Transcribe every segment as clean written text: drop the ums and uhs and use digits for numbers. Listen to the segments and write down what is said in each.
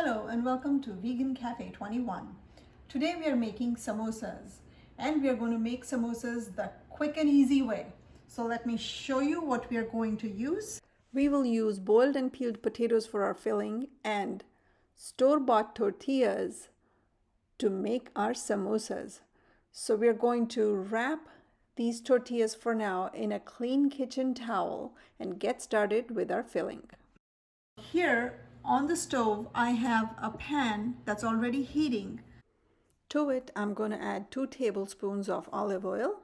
Hello and welcome to Vegan Cafe 21. Today we are making samosas and we are going to make samosas the quick and easy way. So let me show you what we are going to use. We will use boiled and peeled potatoes for our filling and store-bought tortillas to make our samosas. So we are going to wrap these tortillas for now in a clean kitchen towel and get started with our filling. Here on the stove, I have a pan that's already heating. To it, I'm going to add 2 tablespoons of olive oil.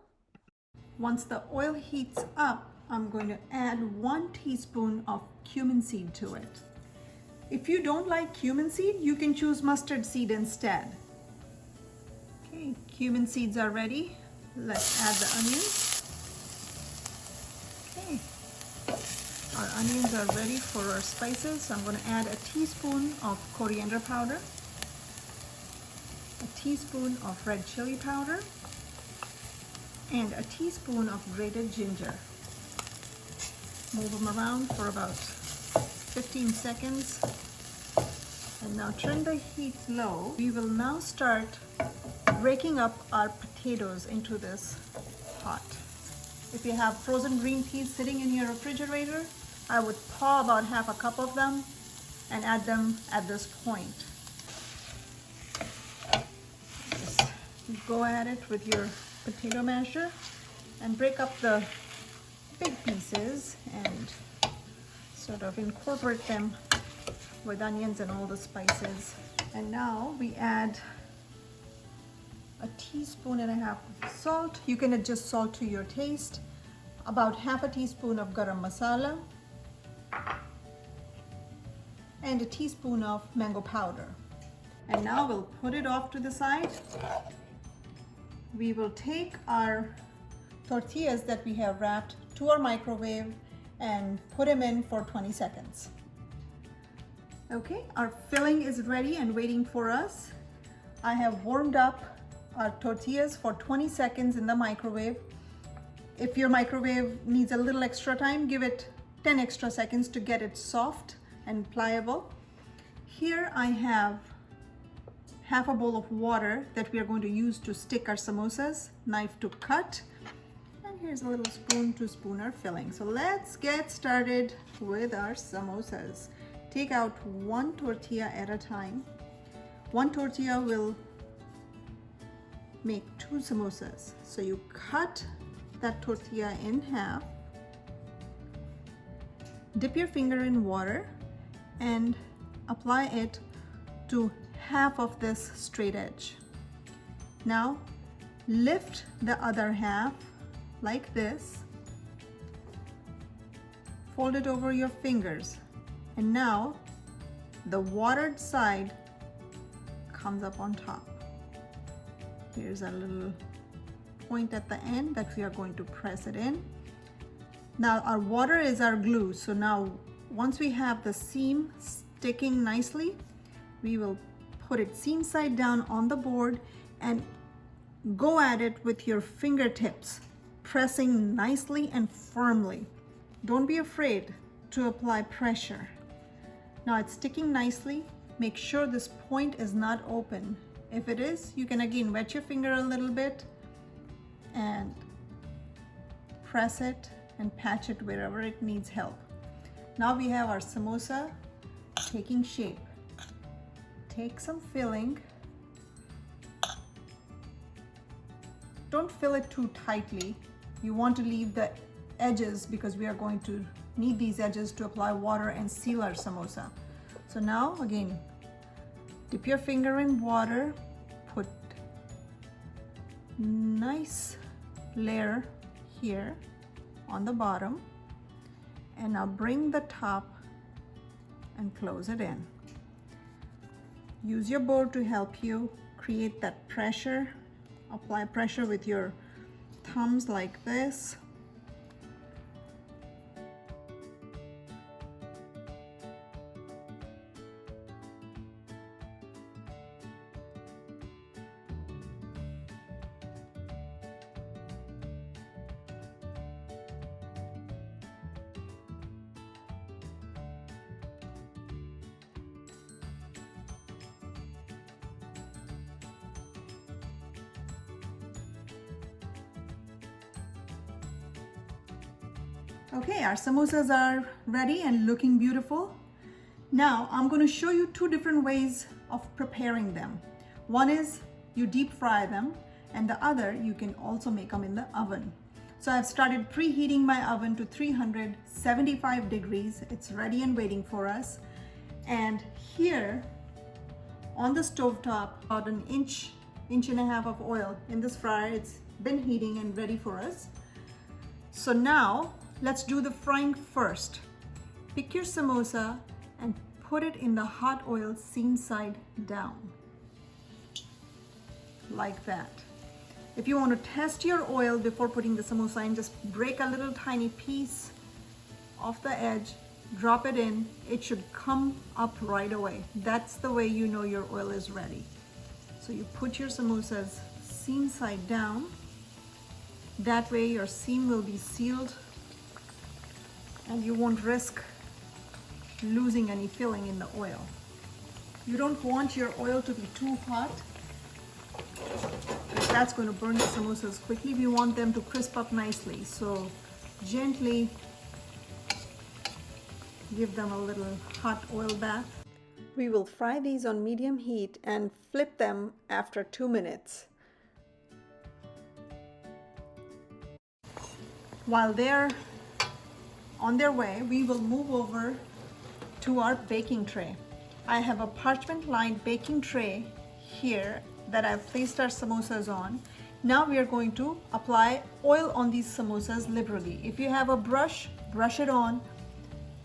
Once the oil heats up, I'm going to add 1 teaspoon of cumin seed to it. If you don't like cumin seed, you can choose mustard seed instead. Okay, cumin seeds are ready. Let's add the onions. Okay. Our onions are ready for our spices. So I'm going to add a teaspoon of coriander powder, a teaspoon of red chili powder, and a teaspoon of grated ginger. Move them around for about 15 seconds. And now turn the heat low. We will now start breaking up our potatoes into this pot. If you have frozen green peas sitting in your refrigerator, I would thaw about half a cup of them and add them at this point. Just go at it with your potato masher and break up the big pieces and sort of incorporate them with onions and all the spices. And now we add a teaspoon and a half of salt. You can adjust salt to your taste. About half a teaspoon of garam masala and a teaspoon of mango powder. And now we'll put it off to the side. We will take our tortillas that we have wrapped to our microwave and put them in for 20 seconds. Okay, our filling is ready and waiting for us. I have warmed up our tortillas for 20 seconds in the microwave. If your microwave needs a little extra time, give it 10 extra seconds to get it soft and pliable. Here I have half a bowl of water that we are going to use to stick our samosas, knife to cut, and here's a little spoon to spoon our filling. So let's get started with our samosas. Take out 1 tortilla at a time. 1 tortilla will make 2 samosas. So you cut that tortilla in half, dip your finger in water and apply it to half of this straight edge. Now lift the other half like this, fold it over your fingers, and now the watered side comes up on top. Here's a little point at the end that we are going to press it in. Now our water is our glue, so now once we have the seam sticking nicely, we will put it seam side down on the board and go at it with your fingertips, pressing nicely and firmly. Don't be afraid to apply pressure. Now it's sticking nicely. Make sure this point is not open. If it is, you can again wet your finger a little bit and press it and patch it wherever it needs help. Now we have our samosa taking shape. Take some filling. Don't fill it too tightly. You want to leave the edges because we are going to need these edges to apply water and seal our samosa. So now again, dip your finger in water, put nice layer here on the bottom, and now bring the top and close it in. Use your board to help you create that pressure. Apply pressure with your thumbs like this. Okay, our samosas are ready and looking beautiful. Now I'm going to show you two different ways of preparing them. One is you deep fry them, and the other you can also make them in the oven. So I've started preheating my oven to 375 degrees. It's ready and waiting for us. And here on the stovetop, about an inch and a half of oil in this fryer. It's been heating and ready for us. So now let's do the frying first. Pick your samosa and put it in the hot oil seam side down, like that. If you want to test your oil before putting the samosa in, just break a little tiny piece off the edge, drop it in. It should come up right away. That's the way you know your oil is ready. So you put your samosas seam side down. That way your seam will be sealed and you won't risk losing any filling in the oil. You don't want your oil to be too hot. That's going to burn the samosas quickly. We want them to crisp up nicely. So gently give them a little hot oil bath. We will fry these on medium heat and flip them after 2 minutes. While they're on their way, we will move over to our baking tray. I have a parchment lined baking tray here that I've placed our samosas on. Now we are going to apply oil on these samosas liberally. If you have a brush, brush it on.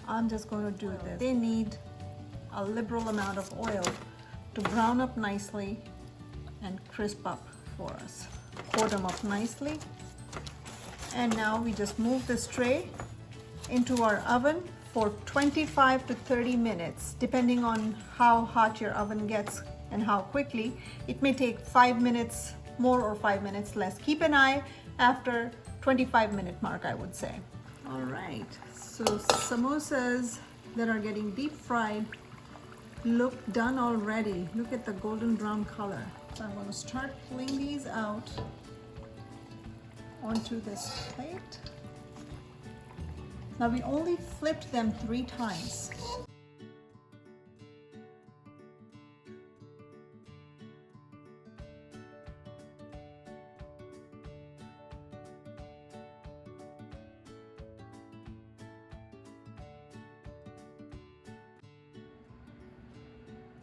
I'm just going to do this. They need a liberal amount of oil to brown up nicely and crisp up for us. Pour them up nicely. And now we just move this tray into our oven for 25 to 30 minutes, depending on how hot your oven gets and how quickly. It may take 5 minutes more or 5 minutes less. Keep an eye after 25-minute mark, I would say. All right, so samosas that are getting deep fried look done already. Look at the golden brown color. So I'm going to start pulling these out onto this plate. Now we only flipped them 3 times.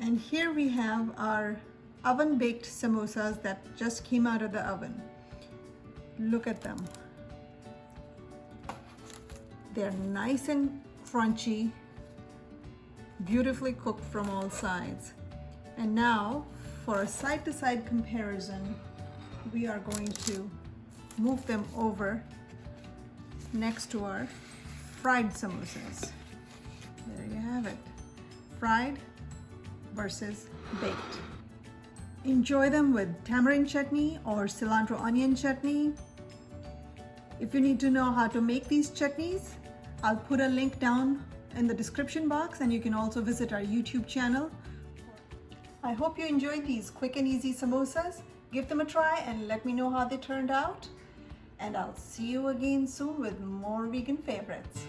And here we have our oven baked samosas that just came out of the oven. Look at them. They're nice and crunchy, beautifully cooked from all sides. And now for a side-to-side comparison, we are going to move them over next to our fried samosas. There you have it. Fried versus baked. Enjoy them with tamarind chutney or cilantro onion chutney. If you need to know how to make these chutneys, I'll put a link down in the description box, and you can also visit our YouTube channel. I hope you enjoyed these quick and easy samosas. Give them a try and let me know how they turned out. And I'll see you again soon with more vegan favorites.